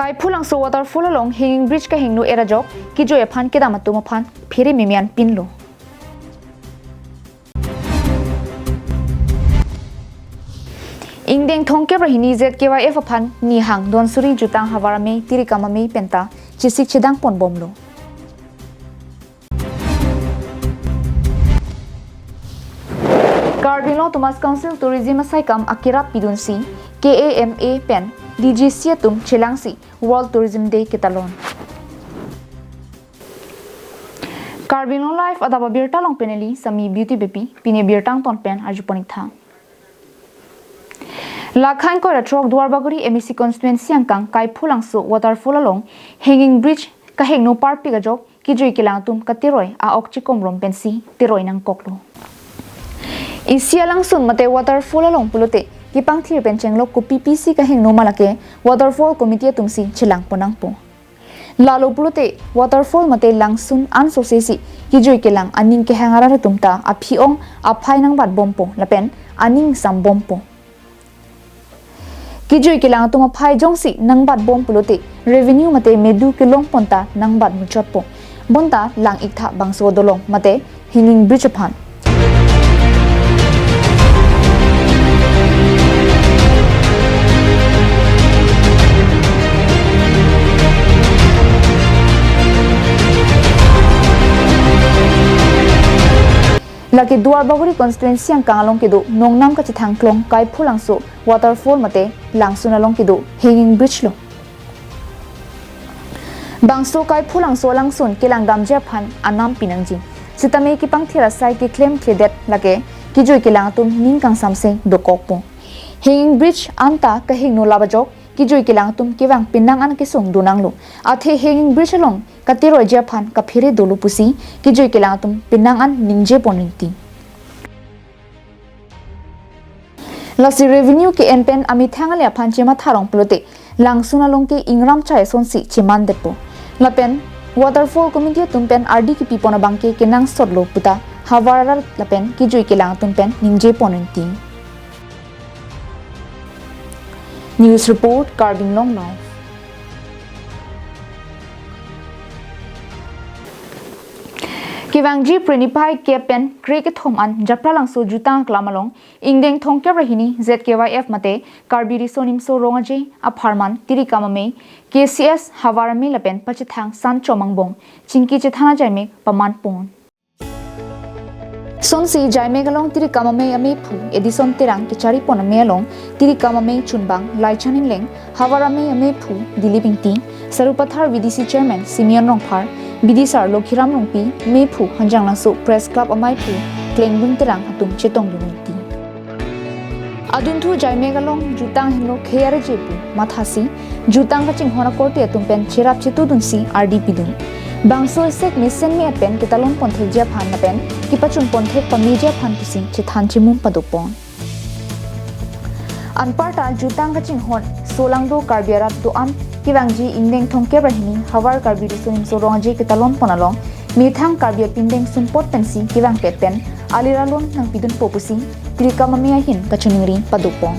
Kai pulang so waterfall along hanging bridge ka hingnu era jok ki jo ephan ke damat tuma phan phiri mimian pinlo. Ingdeng thongke brahini ZKYF aphan ni hang don suri jutang hawarame tirikamame penta chisik chedang pon bomlo. Karbi Anglong Thomas Council Tourism Saikam Akira Pidunsi KAMA Pen DGC tum Chilangsi World Tourism Day Kitalon. Karbi Anglong Life adaba birta long peneli sami beauty bepi pine birtang ton pen arjuponik tha. Lakhain ko ratrok Duarbaguri MEC constituency angkang kai phulangsu waterfall along hanging bridge ka hengno park pigajok kijui kilang tum katiroi a okchikom rom pensi tiroi nang koklo. Isia langsun mate waterfall along pulute kipang thir pencheng lok ko PPC ka hengno malake waterfall committee tumsi chilang ponang po. Lalo pulute waterfall mate langsun an sosesi kijui kilang aning ke hangara tumta a phiong a phai nang bat bompo lapen aning sam bompo. Kijui kilang tuma phai jongsi nang bat bom pulute revenue mate medu kilong ponta nang bat muchot po bonta lang iktha bangso dolong mate hanging bridge phan. Laki Duarbaguri constituency ang kangalong kido nongnam ka chithangklong kai phulangso waterfall mate langsun along kido hanging bridge lo. Bangso kai phulangso langsun kilang damje phan anam pinangjing. Sitame ki pangthira sai ki claim kledet lake kijoi kilang tum ningkang samse dokokpo. Hanging bridge anta ka hingno labajok kijoi kilang tum kiwang pinang an kisung dunanglo. Athe hanging bridge along katiro japhan ka phire dolu pusi kijoi kilang tum pinang an ningje poninti. Lasi revenue ke enpen ami thangal ya phan chema tharong plote langsuna long ke ingram chai sonsi chiman depo. Lapen waterfall committee tumpen RD ki pipona bangke kenang sodlo puta hawarar lapen kijoi kilang tumpen ningje poninti. News report Karbi Anglong Live. Kiwangji Prenipai Kepen Cricket Home an Japralangso Jutang Klamalong Ingdeng Thongke Rahini ZKYF Mate Karbi Risonimso Rongaje Aparman Tirikamame KCS Hawarame Lapen Pachithang San Chomangbong Chinki Chithana Jaime Paman Pon Sonsi Jaime Galong Tirikamame Ame Pu Edison Terang Kichari Poname Along Tirikamame Chunbang Laichanin Leng Hawarame Ame Pu Dilibingti Sarupathar VDC Chairman Simeon Rongphar Bidisar Lokhiram Rongpi Mepu Hanjang Langsu Press Club Amai Pu Klengbung Terang Hatum Chetong Lunti Aduntu Jaime Galong Jutang Hino Kheare Jepu Mathasi Jutang Kaching Hona Korte Atumpen Cherap Chetudunsi RDP Dun Bangso Sek Misen Me Pen Kitalon Ponthek Jia Phan Napen Kipachun Ponthek Pamija Phan Pusi Chithan Chimum Padupon Anparta Jutang Kaching Hon Solangdo Karbiarat Doan Kiwangji Ingdeng Thongke Brahini Hawar Karbi Risunim Sorongaje Kitalon Ponalong Mithang Karbi Pindeng Sumpot Pensi Kiwang Ketpen Aliralon Nang Pidun Popusi Tirikamamia Hin Kachuningri Padupong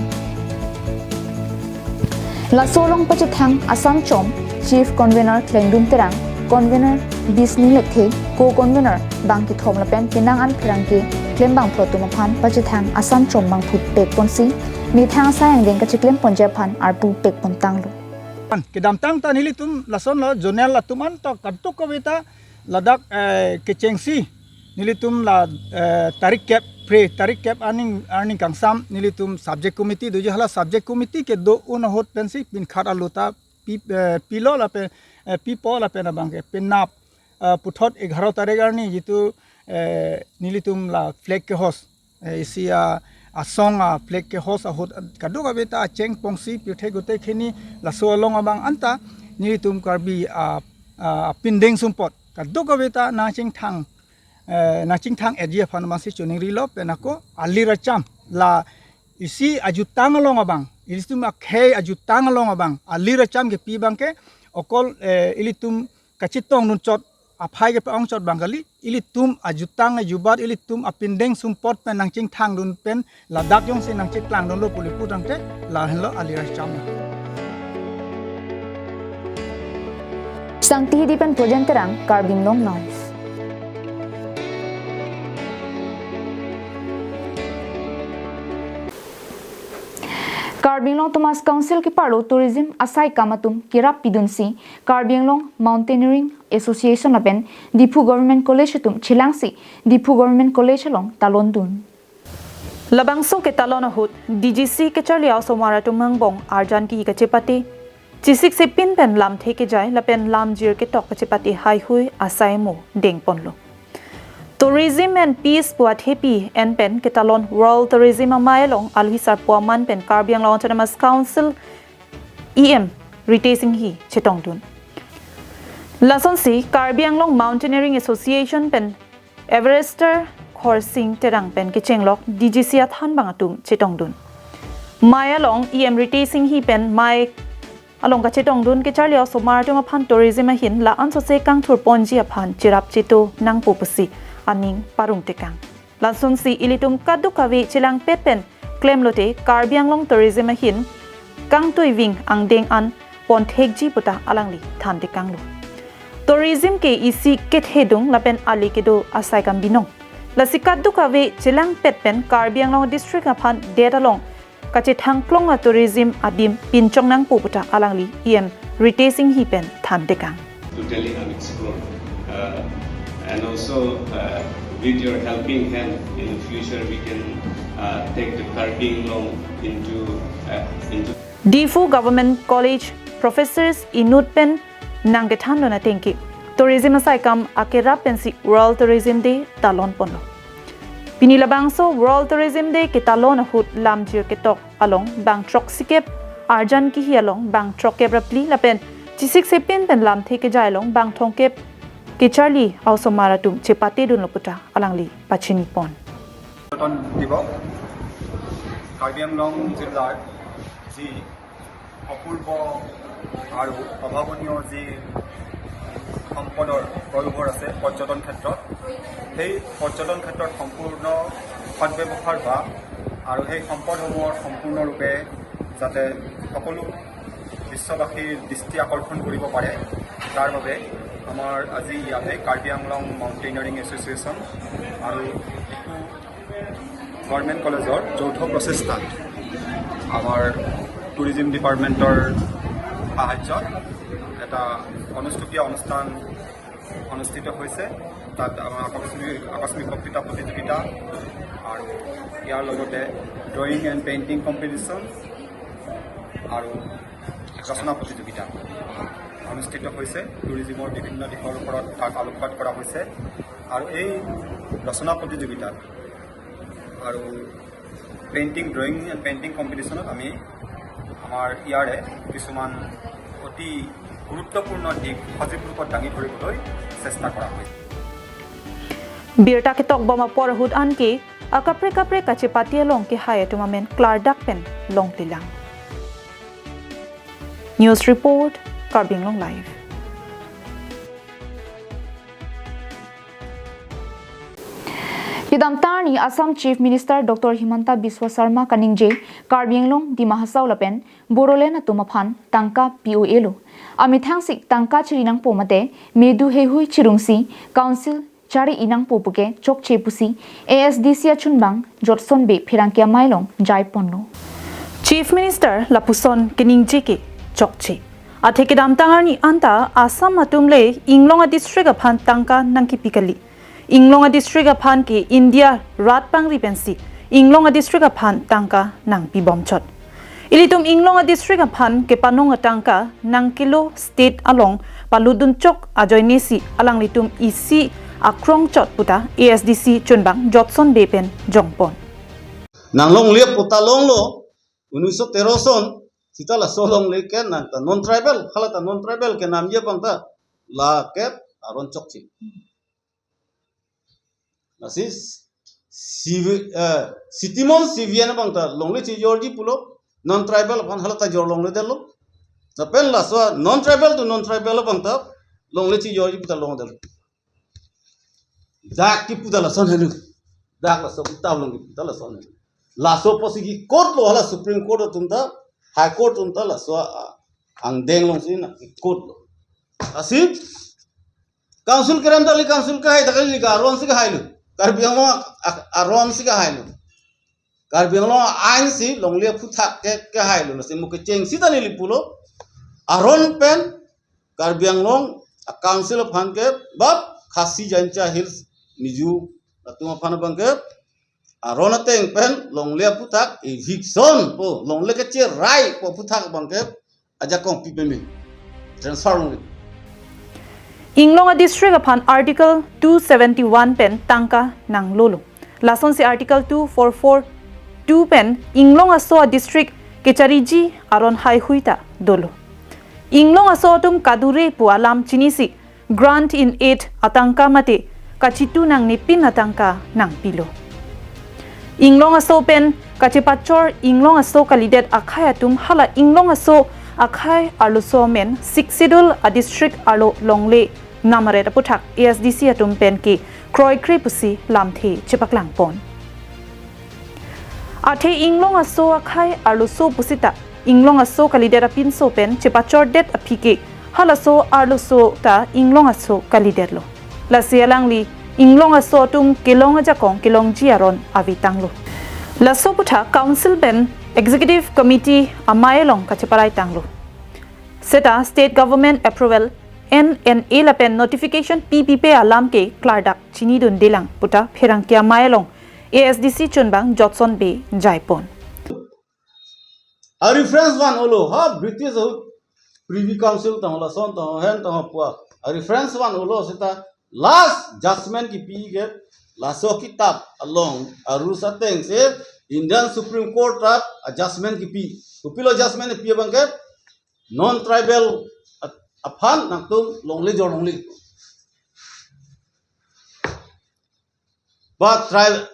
La Solong Pachithang Asam Chom Chief Convener Klengdum Terang Convener Bisni Lekhe Co-Convener Bangki Thom Lapen Pinang An Pirangke Klembang Plotumaphan Pachithang Asam Chom Bang Phut Pek Ponsi Mithang Sayang Deng Kachiklem Ponjaphan Arpu Pek Pontanglo Kedam tang tan hilitum lason la zonel la tuman to katuk kawita ladak kecengsi nilitum la tarik cap earning kangsam nilitum subject committee do jhala subject committee ke do un hot pensi pin khara luta pilo la pe pipo la pe na bangke pinap puthot 11 tarik arni jitu nilitum la flag ke host isia asong flag ke host hot kadu kabeta cheng pongsi pithe gote khini la so long abang anta nilitum karbi pindeng sumpot kadu kabeta na ching thang edia phanmasi chuning rilop penako aliracham la isi ajutang long abang ilitum akhe ajutang long abang aliracham ke pi bangke okol ilitum kachitong nunchot aphai ke paong chot bangali ilitum ajutang jubat ilitum apindeng sumpot pen nangching thang dun pen ladak yong se nangchik tlang don lo pulipu dangte la hello alira cham sang tihidipan projen terang Karbi Anglong live. Karbi Anglong Thomas Council ki parlo tourism asai kamatum kirap pidunsi Karbi Anglong Mountaineering Association lapen Dipu Government College tum chilangsi Dipu Government College along talondun. Labangso ke talon hut DGC ke charliao somara tumangbong arjan ki kachepati chisik se pin pen lam theke jai lapen lam jir ke tok kachepati hai hui asai mo deng ponlo. Tourism and Peace puat happy and pen ke talon World Tourism amayalong alhisar puaman pen Karbi Anglong Autonomous Council EM retacing hi chetong dun. Lason si Karbi Anglong Mountaineering Association pen Everester Khorsing terang pen ke chenglok DGC athan bangatum chetong dun. Mayalong EM retacing hi pen mai along ka chetong dun ke charliao somartum aphan tourism hin la anso se kang thur ponji aphan chirap chito nang pupusi aning parung tekang. Lansung si ilitum kadu kawi chilang pepen claim lote Karbi Anglong tourism hin kang tuiving ang deng an pon thekji puta alangli than tekang lo. Tourism ke isi ket hedung lapen ali kedo asai kam binong. Lasi kadu kawi chilang pepen Karbi Anglong district aphan dedalong kache thangklong a tourism adim pinchong nang puputa alangli em retacing hi pen than tekang. Totally unexplored. And also with your helping hand in the future we can take the Karbi Anglong into Difu Government College professors inut pen nangetan na tengki tourism asai kam akera pensi World Tourism Day talon ponlo. Pinilabangso World Tourism Day ke talon hut lamjir ke tok along bang trok sikep arjan ki hi along bang trok ke rapli lapen chisik sepin pen lam theke jai long bang thongkep ke charli also maratum chepate dun loputa alangli pachini pon ton dibo Karbi Anglong jillar ji অপূর্ব আৰু অভাৱনীয় যি সম্পদৰ প্ৰয়োভৰ আছে পৰ্যটন ক্ষেত্ৰত সেই পৰ্যটন ক্ষেত্ৰত সম্পূৰ্ণ সদ্ব্যৱহাৰ হোৱা আৰু সেই সম্পদসমূহৰ সম্পূৰ্ণৰূপে যাতে সকলো বিশ্ববাসীৰ দৃষ্টি আকৰ্ষণ কৰিব পাৰে তাৰ বাবে আমাৰ আজি ইয়াতে Karbi Anglong Mountaineering Association আৰু গভৰ্ণমেণ্ট কলেজৰ যৌথ প্ৰচেষ্টাত আমাৰ টুৰিজিম ডিপাৰ্টমেণ্টৰ সাহায্যত এটা অনুষ্ঠুপীয়া অনুষ্ঠান অনুষ্ঠিত হৈছে তাত আমাৰ আকস্মিক বক্তৃতা প্ৰতিযোগিতা আৰু ইয়াৰ লগতে ড্ৰয়িং এণ্ড পেইণ্টিং কম্পিটিশ্যন আৰু ৰচনা প্ৰতিযোগিতা অনুষ্ঠিত হৈছে টুৰিজিমৰ বিভিন্ন দিশৰ ওপৰত তাক আলোকপাত কৰা হৈছে আৰু এই ৰচনা প্ৰতিযোগিতাত আৰু পেইণ্টিং ড্ৰয়িং এণ্ড পেইণ্টিং কম্পিটিশ্যনত আমি আমাৰ ইয়াৰে কিছুমান অতি গুৰুত্বপূৰ্ণ দিশ সজীৱ ৰূপত দাঙি ধৰিবলৈ চেষ্টা কৰা হৈছে birta ke tok bama por hut an ke akapre kapre kachepati long ke haye tumamen klardak pen long tilang news report Karbi Anglong live Yudamtarni Assam Chief Minister Dr. Himanta Biswa Sarma kaningje Karbi Anglong di Mahasau lapen Borolena tumaphan tangka POA lo amithangsik tangka chirinang pomate medu hehui chirungsi council chari inang popuke chok chepusi ASDC achunbang Jotson be phirangkia mailong jai ponno Chief Minister Lapuson kiningje ke chokche atheke damtangarni anta Assam atumle Inglong district aphan tangka nangki pikali Inglong district aphan ke India ratpang ripensi Inglong district aphan tangka nang pibomchot ilitum Inglong district aphan ke panong tangka nang kilo state along paludun chok ajoinesi alang litum isi akrong chot puta ASDC chunbang Jotson bepen jongpon nanglong liap putalong lo 1913 son sita la solong le ken nan ta non tribal halata non tribal ke nam ye pangta la kep aron chokchi nasis sitimon siviana bangta longle chi yorji pulo non tribal pan halata jor longle delo na pen la so non tribal to non tribal bangta longle chi yorji puta long delo dak ki puta la son helu dak la so puta long puta la son la so posigi court lo hala supreme court tumta high court tumta la so ang deng long sin court lo asip council kerem dali council ka hai takali liga aron si ka hai lu Karbi Anglong aron si ka hai lu Karbi Anglong ain si longle puthak ke ka hai lu nasi muke cheng si tani lipulo aron pen Karbi Anglong council of hanke bab khasi jancha hills niju atuma phana bangke aron ateng pen longle puthak eviction po longle ke che rai po puthak bangke aja kong pipemi transfer longle Inglong a district upon Article 271 pen tangka nang lolo. Lason si Article 2442 pen Inglong a so a district kechariji aron hai huita dolo. Inglong a so tum kadure pu alam chinisi grant in aid atangka mate kachitu nang nipin atangka nang pilo. Inglong a so pen kachipachor Inglong a so kalidet akhaya tum hala Inglong a so akhai arluso men 6 schedule a district arlo longle namare ta puthak ASDC atum pen ki kroi kri pusi lamthi chipaklang pon athe Inglong aso akhai arluso pusita Inglong aso kalidera pinso pen chipachor det apike halaso arluso ta Inglong aso kalidero la sialangli Inglong aso tum kilong jakong kilong jiaron avitanglo la so putha council pen executive committee amailong kachiparai tanglo seta state government approval NNA la pen notification PPP alam ke klardak chini dun dilang puta pherangkia mailong ASDC chunbang Johnson Bay Jaipon a reference one olo ha British privy council ta hola son ta hen ta pua a reference one olo sita last judgment ki pi ke la so kitab along a rules ateng se Indian Supreme Court of adjustment ki pi upilo adjustment pi bang ke non tribal aphan nang tum longli jorongli but tribal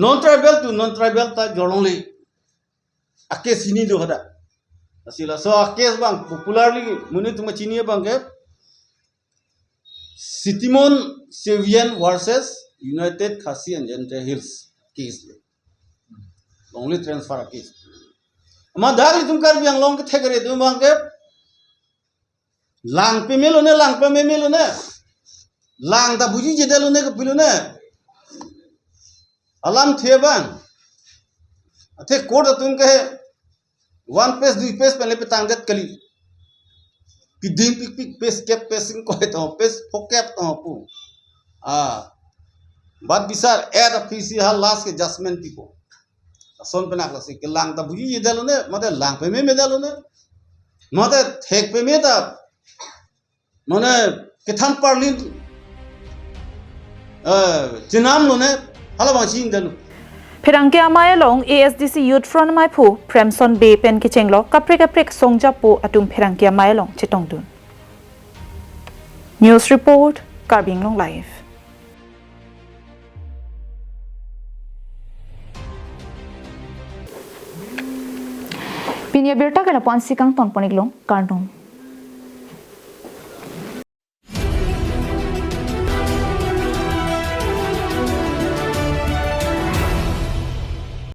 non tribal to non tribal ta jorongli ake sini do hada asila so ake bang popularly muni tum chini bang ke Sitimon Sevian versus United Khasi and Gentile Hills case longli transfer case ama dari tum Karbi Anglong ke thegare tum bang ke lang pe melo ne lang pe me melo ne lang ta buji jedelo ne ke pilu ne alam theban athe court tum ke one page two page pele pe tangdet kali piding pik pik page cap pacing ko to page focap to pu bad bisar add a pc ha last ke adjustment people son pe nak lasi ke lang ta buji jedelo ne mate lang pe me medelo ne mate thek pe me ta mane kethan parlin chinam lo ne hala bang sing dalu pherangkia mailong ASDC youth front mai phu Premson Bay pen ki chenglo kaprek songja po atum pherangkia mailong chitong dun news report Karbi Anglong live Pinya berta kana pansi kang ton poniglong karnum